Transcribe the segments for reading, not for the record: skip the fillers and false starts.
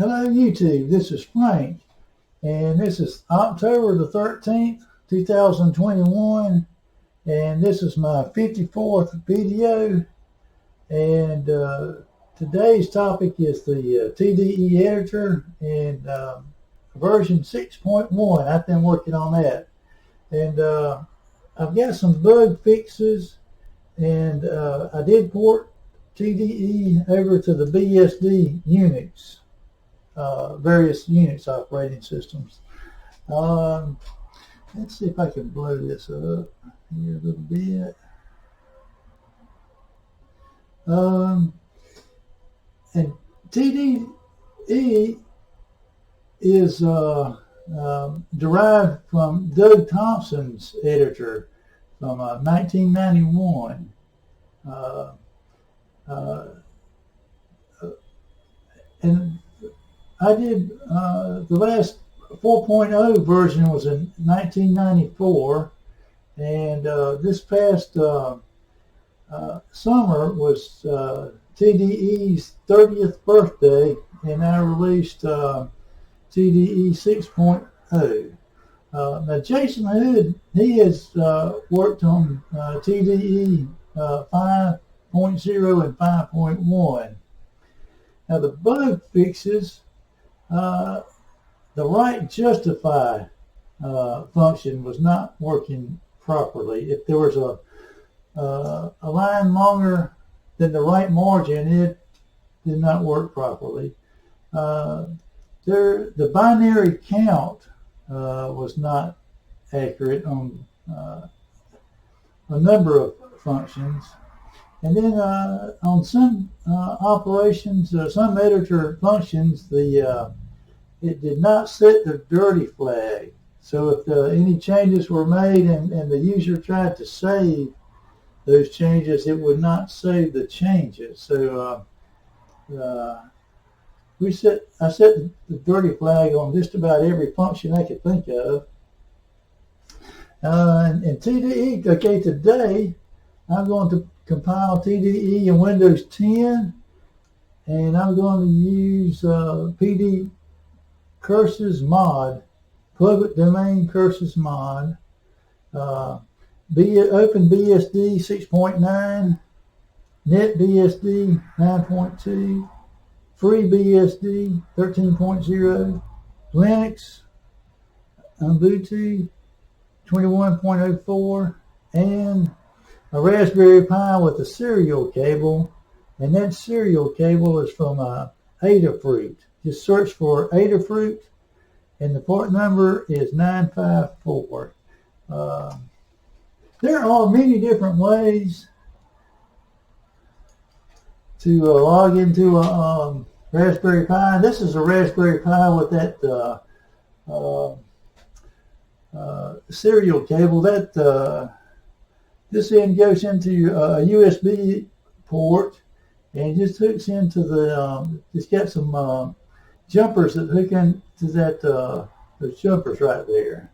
Hello YouTube, this is Frank, and this is October the 13th, 2021, and this is my 54th video, and today's topic is the TDE editor and version 6.1. I've been working on that, and I've got some bug fixes, and I did port TDE over to the BSD Unix. Various Unix operating systems. Let's see if I can blow this up here a little bit. And TDE is derived from Doug Thomson's editor from 1991. And I did, the last 4.0 version was in 1994, and this past summer was TDE's 30th birthday, and I released TDE 6.0. Now Jason Hood, he has worked on TDE 5.0 and 5.1. Now the bug fixes, the write justify function was not working properly. If there was a line longer than the right margin, it did not work properly. The binary count was not accurate on a number of functions. And then on some operations, some editor functions, it did not set the dirty flag. So if any changes were made and the user tried to save those changes, it would not save the changes. So I set the dirty flag on just about every function I could think of. And TDE, okay, today I'm going to compile TDE in Windows 10, and I'm going to use PDCursesMod, public domain CursesMod, OpenBSD 6.9, NetBSD 9.2, FreeBSD 13.0, Linux, Ubuntu 21.04, and a Raspberry Pi with a serial cable, and that serial cable is from Adafruit. Just search for Adafruit, and the port number is 954. There are many different ways to log into a Raspberry Pi. This is a Raspberry Pi with that serial cable. This end goes into a USB port and just hooks into the, it's got some jumpers that hook into that, those jumpers right there.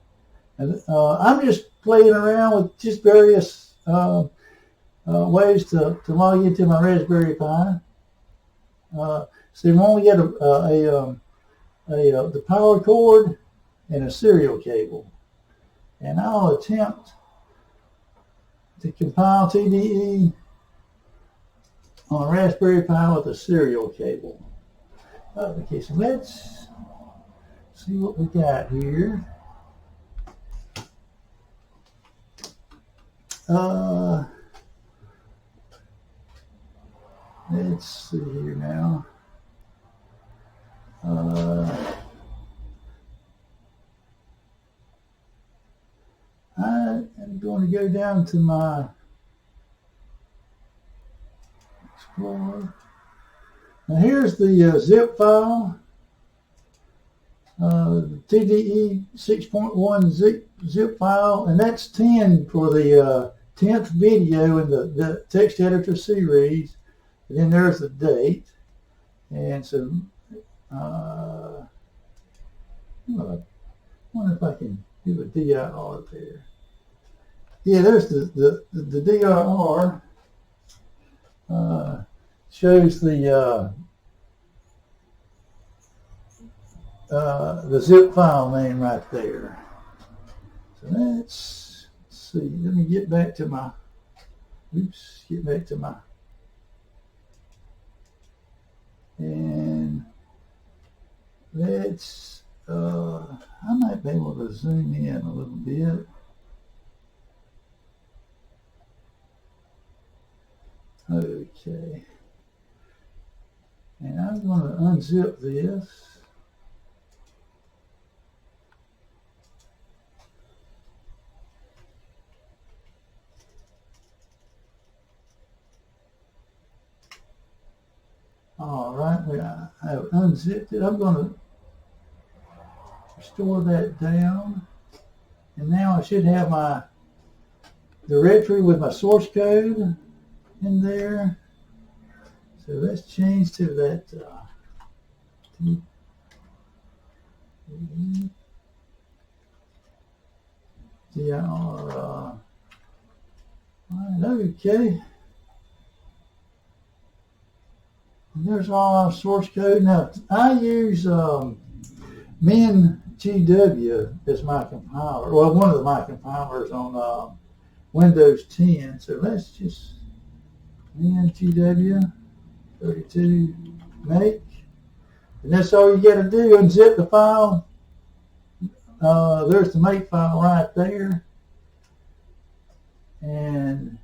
And I'm just playing around with just various ways to log into my Raspberry Pi. So we only get the power cord and a serial cable. And I'll attempt to compile TDE on a Raspberry Pi with a serial cable. Okay, so let's see what we got here. Let's see here now. I'm going to go down to my Explorer. Now here's the zip file, TDE 6.1 zip file, and that's 10 for the 10th video in the text editor series. And then there's the date, and so I wonder if I can do a DIR there. Yeah, there's the DIR. Shows the the zip file name right there. So let's see. Let me get back to my. Oops. Get back to my. And let's. I might be able to zoom in a little bit. Okay. And I'm going to unzip this. All right, I have unzipped it. I'm going to restore that down. And now I should have my directory with my source code in there. So let's change to that TDE. All right, okay. And there's all our source code. Now, I use MinGW as my compiler. Well, one of my compilers on Windows 10. So let's just MinGW 32 make. And that's all you got to do. Unzip the file. There's the make file right there. And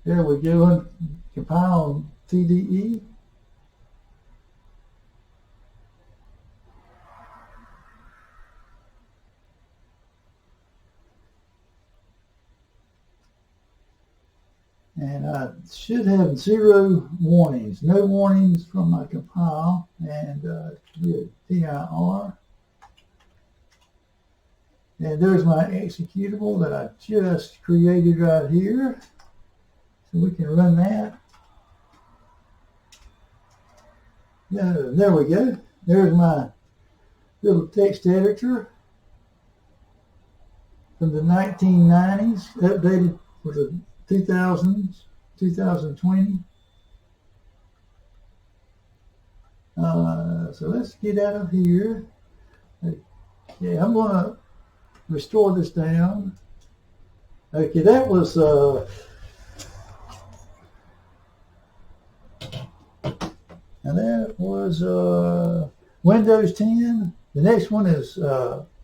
there we go. Compile TDE. And I should have 0 warnings, no warnings from my compile, and good, dir. And there's my executable that I just created right here. So we can run that. Yeah, there we go. There's my little text editor from the 1990s, updated for the 2000s, 2020. So let's get out of here. Okay, I'm going to restore this down. Okay, that was Windows 10. The next one is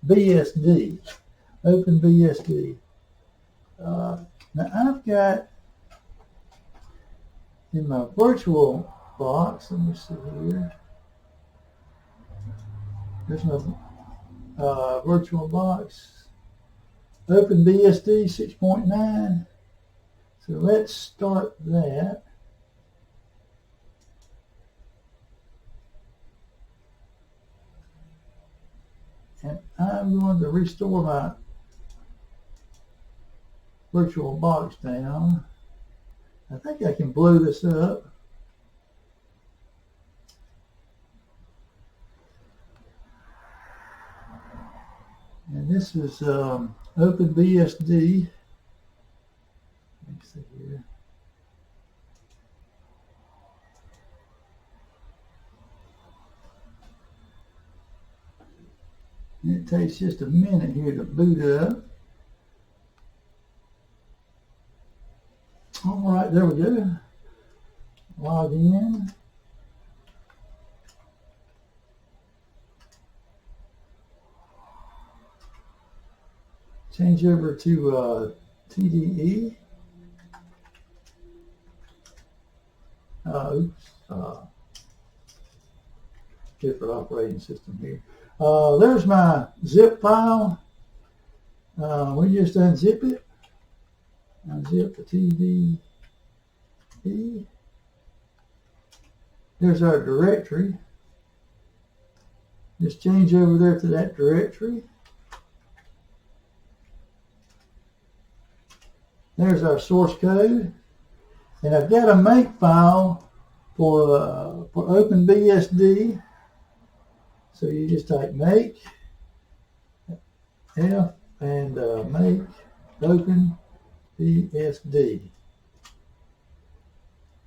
BSD, OpenBSD. Now I've got in my virtual box, let me see here. There's my virtual box, OpenBSD 6.9. So let's start that. And I'm going to restore my virtual box down. I think I can blow this up. And this is OpenBSD. Let's see here. It takes just a minute here to boot up. All right, there we go. Log in. Change over to TDE. Different operating system here. There's my zip file. We just unzip it. Unzip the TDE. There's our directory. Just change over there to that directory. There's our source code. And I've got a make file for OpenBSD. So you just type make F and make OpenBSD.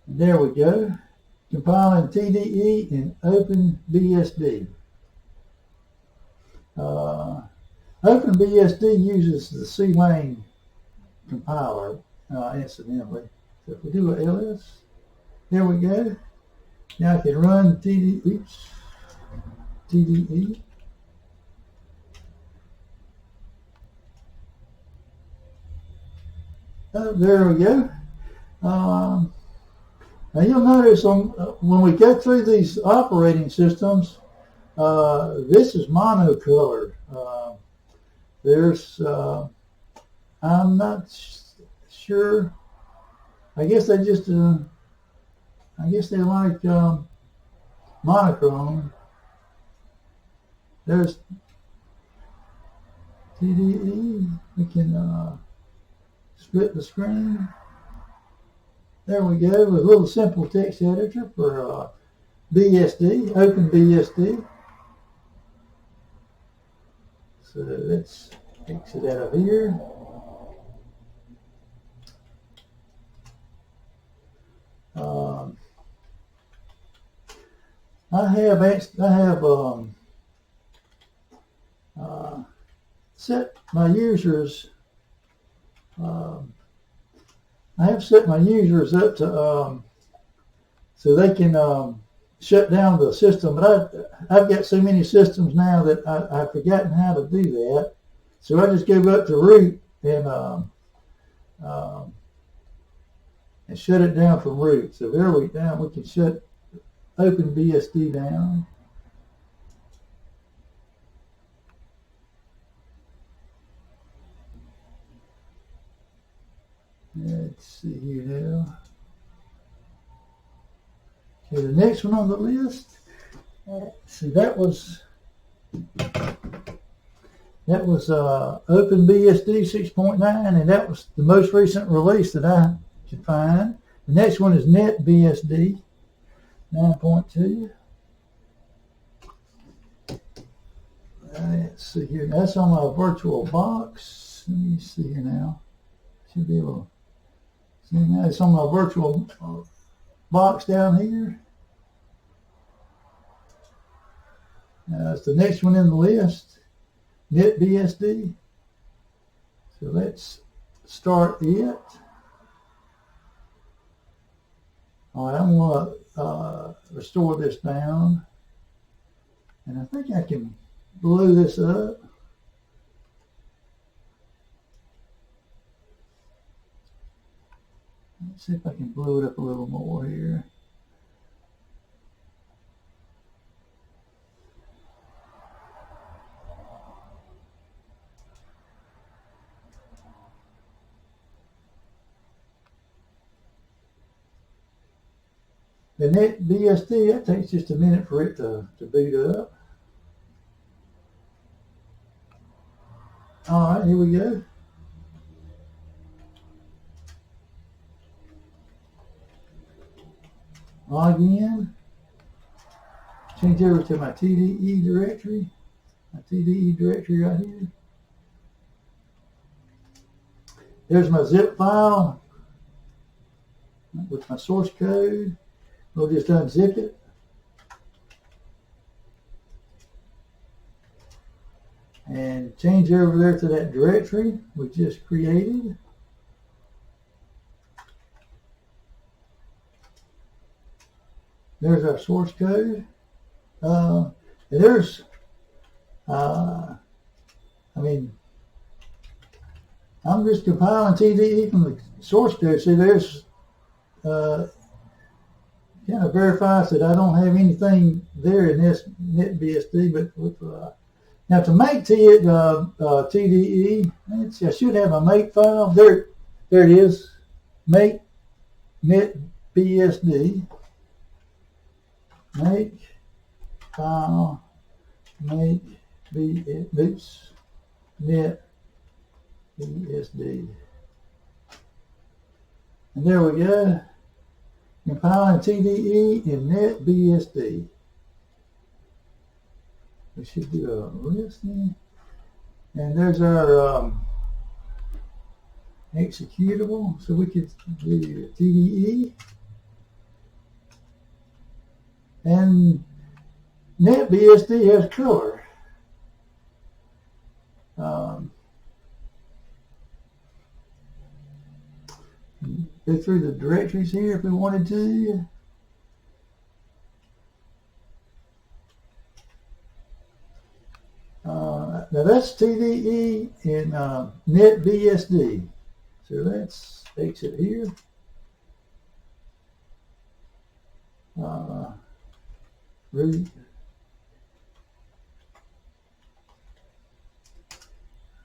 And there we go. Compiling TDE in OpenBSD. OpenBSD uses the CLang compiler, incidentally. So if we do an ls, there we go. Now I can run TDE. Oh, there we go. Now you'll notice when we go through these operating systems, this is monocolored. I'm not sure. I guess they just, I guess they like monochrome. There's TDE. We can split the screen. There we go, with a little simple text editor for BSD, OpenBSD. So let's exit out of here. I have set my users. I have set my users up to so they can shut down the system, but I've got so many systems now that I've forgotten how to do that. So I just go up to root and shut it down from root. So there we can shut OpenBSD down. Let's see here now. Okay, the next one on the list. See, that was OpenBSD 6.9, and that was the most recent release that I could find. The next one is NetBSD 9.2. Let's see here. That's on my virtual box. Let me see here now. Should be able to see now. It's on my virtual box down here. It's the next one in the list, NetBSD. So let's start it. All right, I'm going to restore this down. And I think I can blow this up. Let's see if I can blow it up a little more here. The NetBSD, that takes just a minute for it to boot up. All right, here we go. Log in. Change over to my TDE directory. My TDE directory right here. There's my zip file with my source code. We'll just unzip it. And change over there to that directory we just created. There's our source code. I mean, I'm just compiling TDE from the source code. See, there's kind of verifies that I don't have anything there in this NetBSD, but with now to make TDE, let's see, I should have a make file. There it is. Make NetBSD. Make file. Make NetBSD. And there we go. Compiling TDE in NetBSD. We should do a listening. And there's our executable. So we could do TDE. And NetBSD has color. go through the directories here if we wanted to. Now that's TDE and NetBSD. So let's exit here. Root.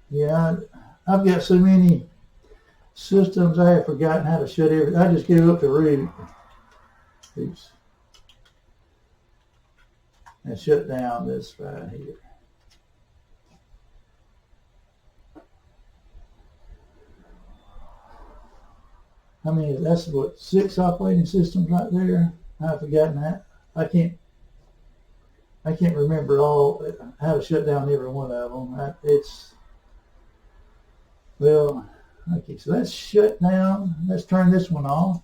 Yeah, I've got so many systems I have forgotten how to shut everything. I just go up to root. Oops. And shut down this right here. I mean, that's what, 6 operating systems right there. I've forgotten that. I can't remember all how to shut down every one of them. Well, okay, so that's shut down. Let's turn this one off.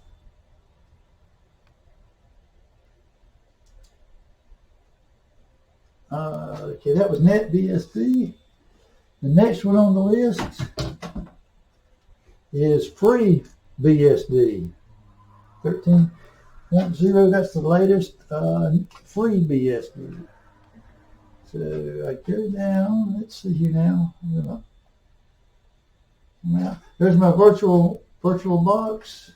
Okay, that was NetBSD. The next one on the list is FreeBSD 13.0. That's the latest FreeBSD. So I go down. Let's see here now. Now there's my virtual box.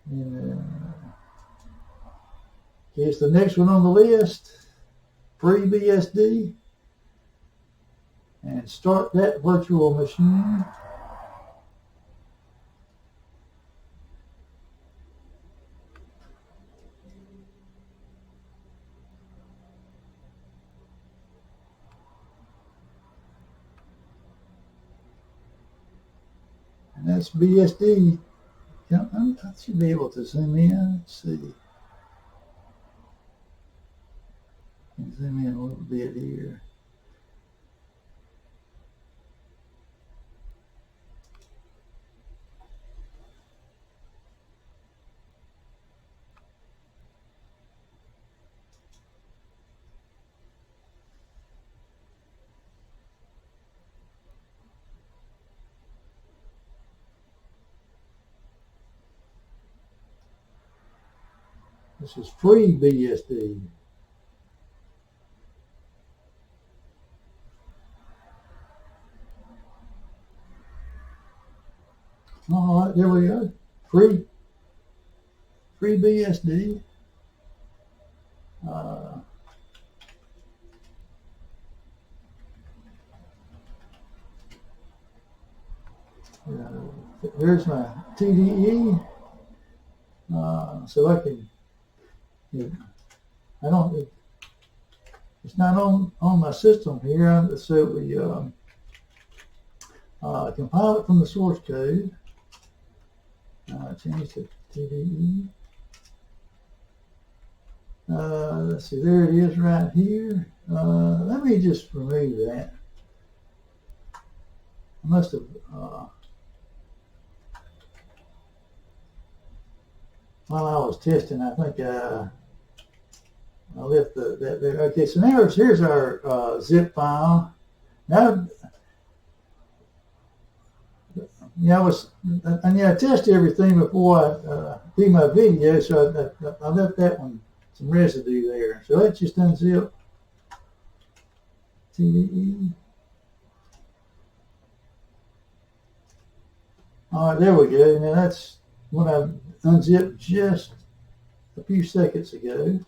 And, here's the next one on the list, FreeBSD, and start that virtual machine. And that's BSD. I should be able to zoom in. Let's see. Zoom in a little bit here. This is FreeBSD. All right, there we go. FreeBSD. There's my TDE. So I can. I don't. It's not on my system here. So we compile it from the source code. Change to TDE. Let's see, there it is right here. Let me just remove that. I must have, while I was testing, I think I left that there. Okay, so now here's our zip file. Now, I test everything before I do my video, so I left that one some residue there. So let's just unzip TDE. All right, there we go. Now that's what I unzipped just a few seconds ago.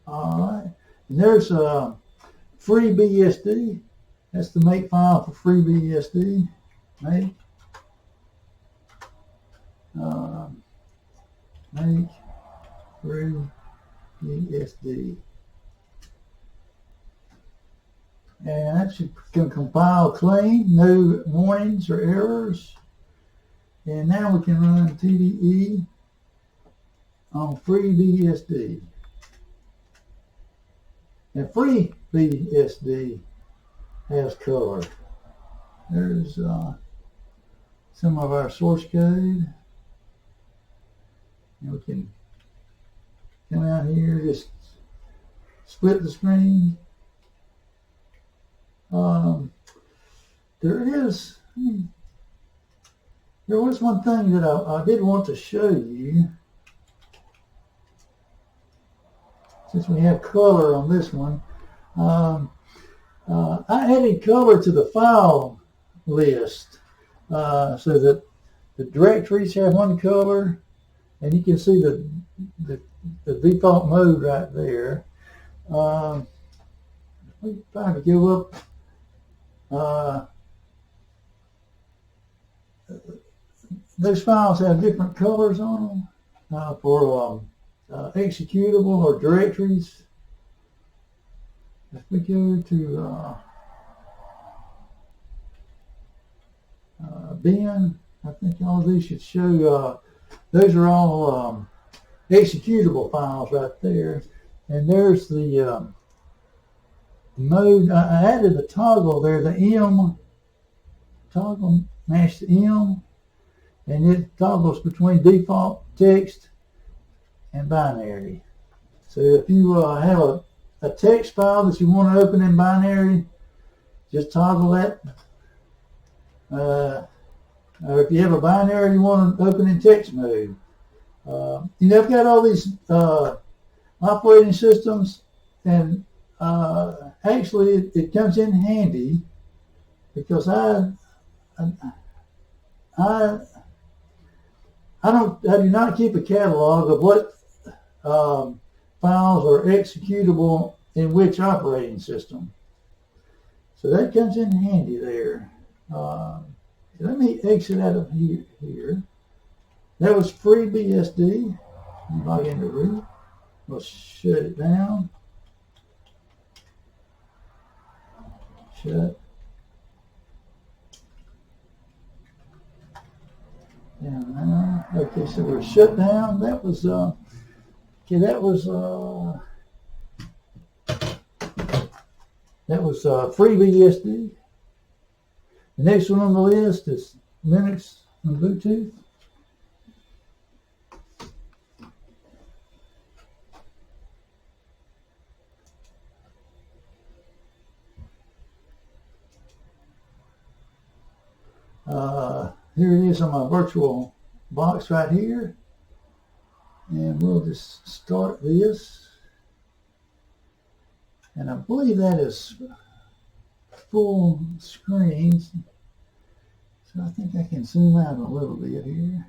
All right, and there's FreeBSD. That's the make file for FreeBSD. Make FreeBSD. And that should compile clean, no warnings or errors. And now we can run TDE on FreeBSD. And FreeBSD has color. There's some of our source code. And we can come out here, just split the screen. there was one thing that I did want to show you. Since we have color on this one, I added color to the file list so that the directories have one color, and you can see the default mode right there. We try to go up. Those files have different colors on them for executable or directories. If we go to bin, I think all of these should show, those are all executable files right there. And there's the mode. I added a toggle there, the M toggle, mash the M, and it toggles between default text and binary. So if you have a text file that you want to open in binary, just toggle that. Or if you have a binary you want to open in text mode. I've got all these operating systems, and actually it comes in handy because I do not keep a catalog of what files are executable in which operating system. So that comes in handy there. Let me exit out of here. That was FreeBSD. Log into root. We'll shut it down. Shut down now. Okay, so we're shut down. That was FreeBSD. The next one on the list is Linux and Ubuntu. Here it is on my virtual box right here. And we'll just start this. And I believe that is full screen. So I think I can zoom out a little bit here.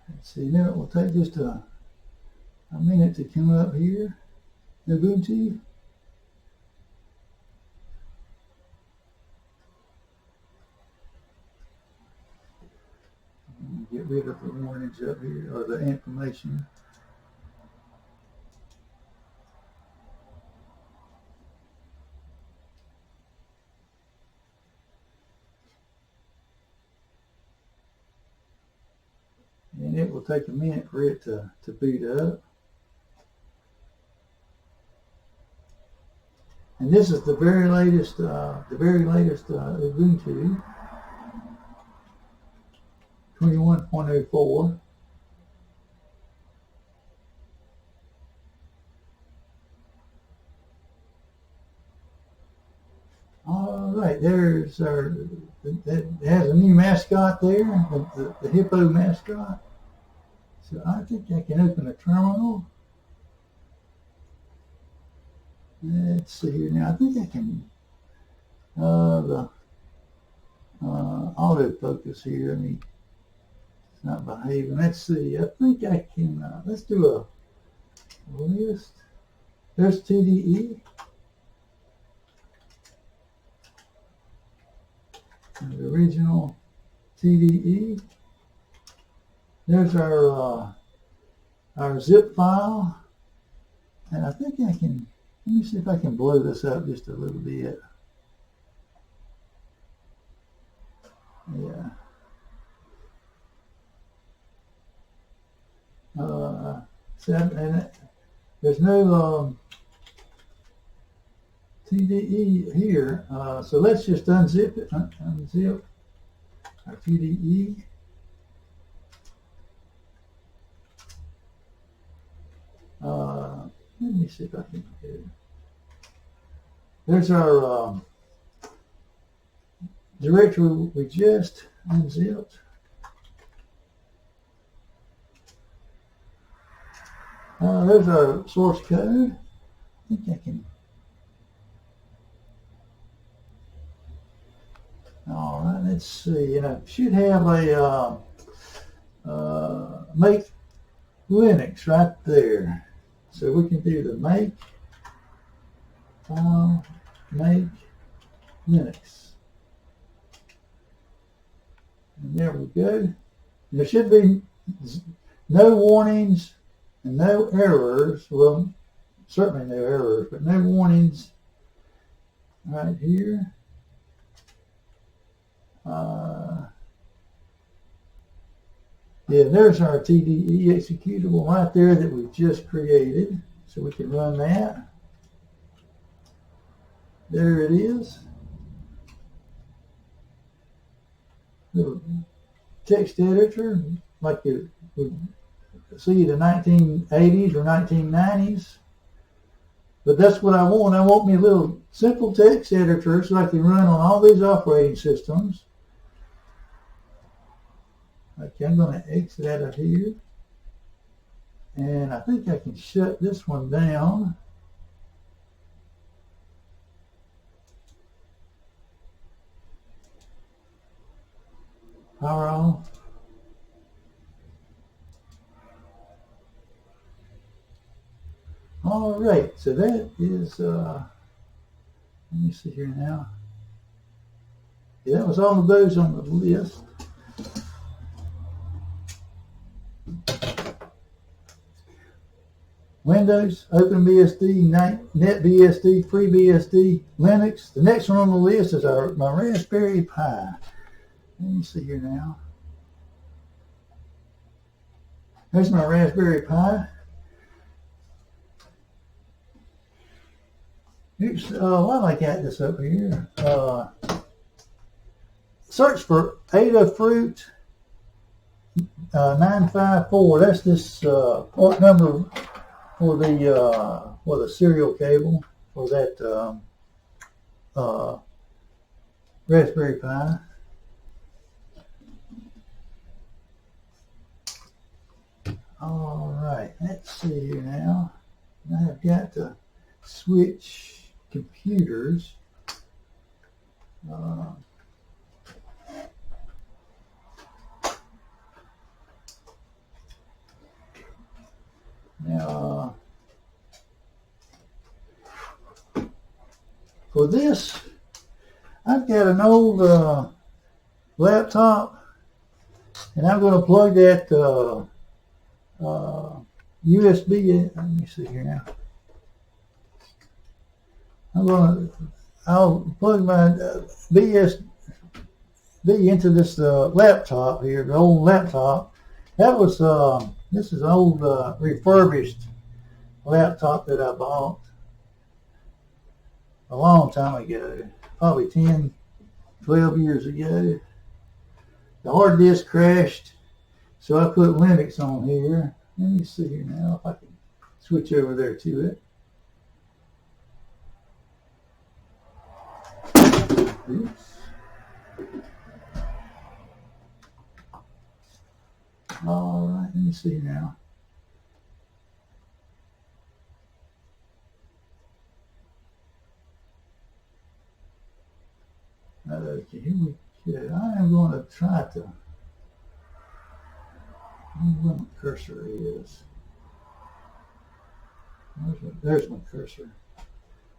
Let's see, now it will take just a minute to come up here. Ubuntu. Get rid of the warnings up here, or the information. And it will take a minute for it to boot up. And this is the very latest Ubuntu 21.04. All right, there's our. It has a new mascot there, the hippo mascot. So I think I can open a terminal. Let's see here now. I think I can. The autofocus here. I mean, it's not behaving. Let's see. I think I can. Let's do a list. There's TDE. The original TDE. There's our zip file, and I think I can. Let me see if I can blow this up just a little bit. Yeah. And there's no TDE here, so let's just unzip it. Unzip our TDE. Let me see if I can do it. There's our directory we just unzipped. There's our source code. I think I can. All right, let's see. And I should have a make Linux right there. So we can do the make file make Linux. And there we go. And there should be no warnings and no errors. Well, certainly no errors, but no warnings right here. Yeah, there's our TDE executable right there that we just created. So we can run that. There it is. Little text editor, like you would see the 1980s or 1990s. But that's what I want. I want me a little simple text editor so I can run on all these operating systems. Okay, I'm going to exit out of here. And I think I can shut this one down. Power on. All right, so that is, let me see here now. Yeah, that was all of those on the list. Windows, OpenBSD, NetBSD, FreeBSD, Linux. The next one on the list is my Raspberry Pi. Let me see here now. There's my Raspberry Pi. Oops, why I got this up here? Search for Adafruit 954. That's this port number for the serial cable for that Raspberry Pi. All right, let's see here now. I've got to switch computers. Now, for this, I've got an old laptop, and I'm going to plug that USB in. Let me see here now. I'll plug my BSD into this laptop here, the old laptop. That was, this is an old refurbished laptop that I bought a long time ago, probably 10, 12 years ago. The hard disk crashed, so I put Linux on here. Let me see here now if I can switch over there to it. Oops. All right, let me see now. Okay, here we go. I am going to try to. I don't know where my cursor is. There's my cursor.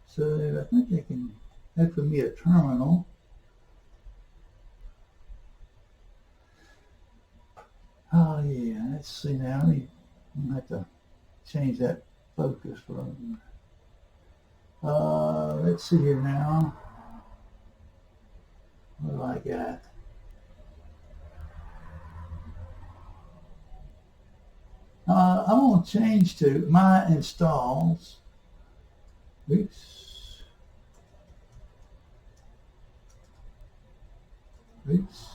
So I think I can open me a terminal. Oh yeah, let's see now. I'm going to have to change that focus for a minute. Let's see here now. What do I got? I'm going to change to my installs. Oops. Oops.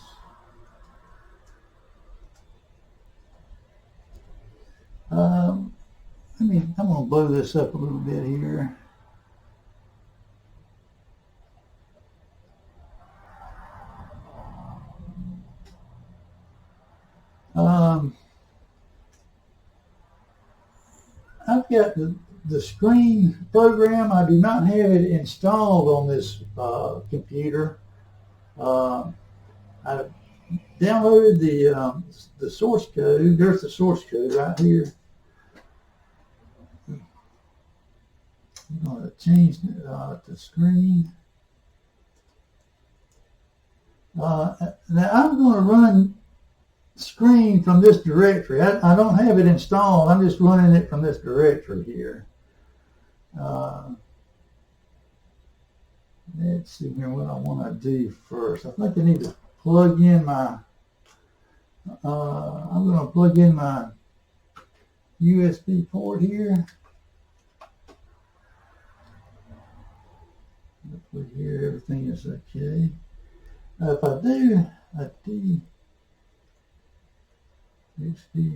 I'm I'm going to blow this up a little bit here. I've got the screen program. I do not have it installed on this computer. I downloaded the source code. There's the source code right here. I'm going to change the screen. Now I'm going to run screen from this directory. I don't have it installed. I'm just running it from this directory here. Let's see here what I want to do first. I think I need to plug in my I'm going to plug in my USB port here. Hopefully here everything is okay. If I do a TDE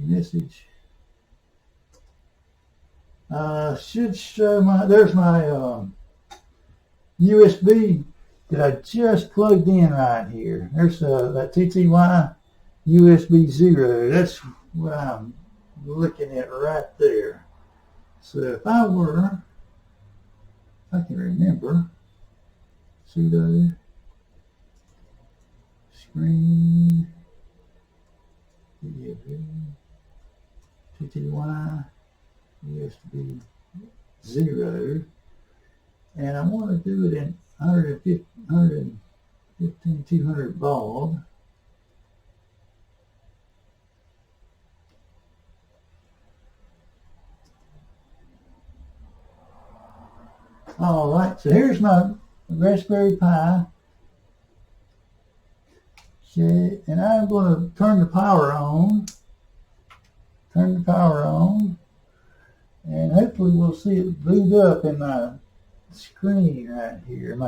message, should show there's my USB that I just plugged in right here. There's that TTY USB 0. That's what I'm looking at right there. So if I can remember, sudo screen TTY USB 0, and I want to do it in 115-200 baud. All right, so here's my Raspberry Pi. Okay, and I'm going to turn the power on. And hopefully we'll see it boot up in my screen right here.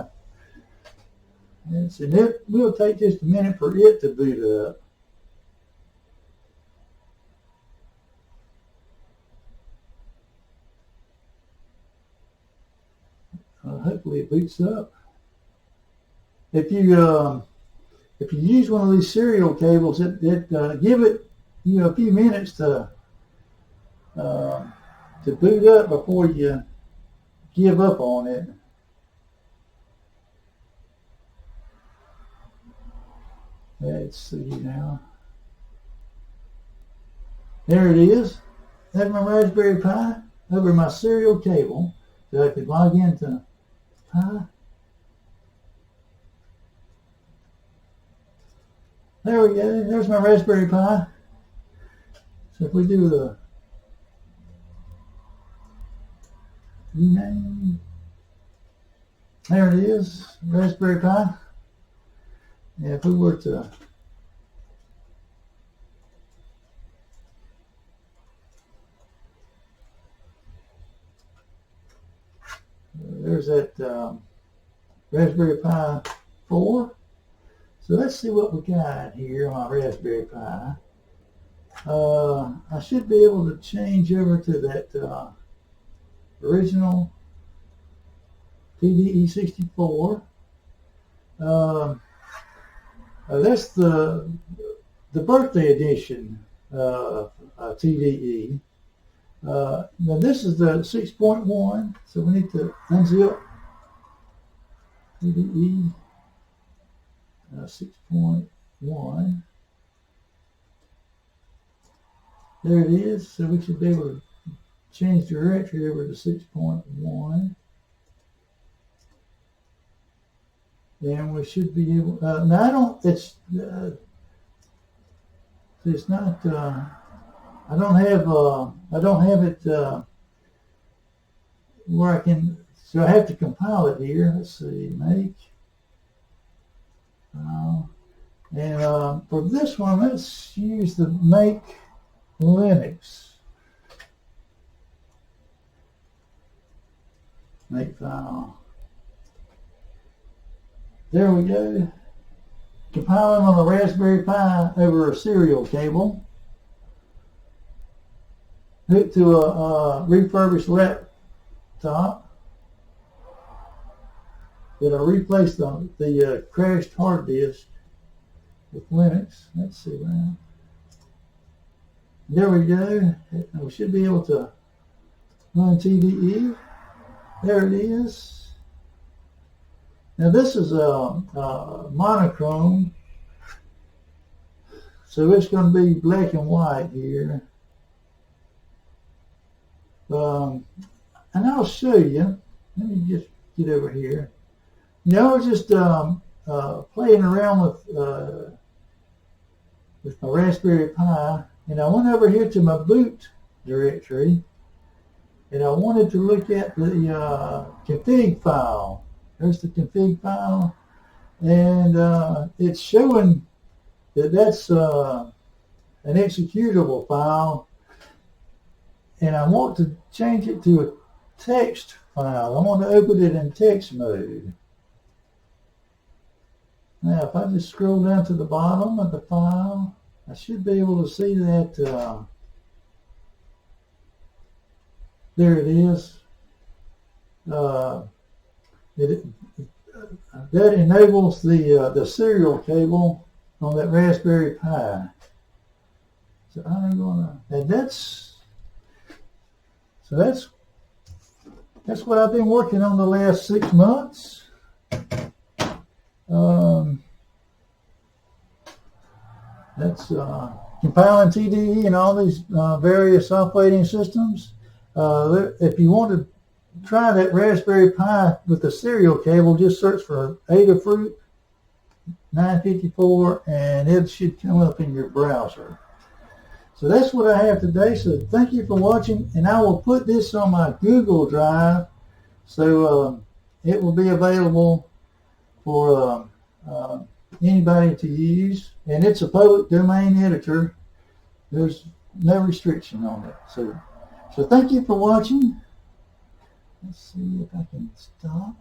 And it will take just a minute for it to boot up. Hopefully it boots up. If you use one of these serial cables, it give it a few minutes to boot up before you give up on it. Let's see now. There it is. That's my Raspberry Pi over my serial cable, so I could log into Pi. There we go. There's my Raspberry Pi. So if we do the rename, there it is, Raspberry Pi. And if we were to there's that Raspberry Pi 4. So let's see what we got here on my Raspberry Pi. I should be able to change over to that original TDE 64. That's the birthday edition of TDE. Now this is the 6.1, so we need to unzip TDE 6.1. There it is. So we should be able to change directory over to 6.1. Then we should be able. Now I don't. It's not. I don't have it where I can. So I have to compile it here. Let's see. Make. And for this one, let's use the make Linux. Make file. There we go. Compiling on a Raspberry Pi over a serial cable. hooked to a refurbished laptop that I replaced the crashed hard disk with Linux. Let's see around. There we go. We should be able to run TDE. There it is. Now this is a monochrome, so it's going to be black and white here. And I'll show you. Let me just get over here. You know, I was just playing around with my Raspberry Pi, and I went over here to my boot directory, and I wanted to look at the config file. There's the config file, and it's showing that that's an executable file, and I want to change it to a text file. I want to open it in text mode. Now, if I just scroll down to the bottom of the file, I should be able to see that there it is. That enables the serial cable on that Raspberry Pi. So I'm gonna, and that's what I've been working on the last 6 months. That's compiling TDE and all these various operating systems. If you want to try that Raspberry Pi with the serial cable, just search for Adafruit 954 and it should come up in your browser. So that's what I have today. So thank you for watching, and I will put this on my Google Drive so it will be available for anybody to use, and it's a public domain editor. There's no restriction on it. So thank you for watching. Let's see if I can stop.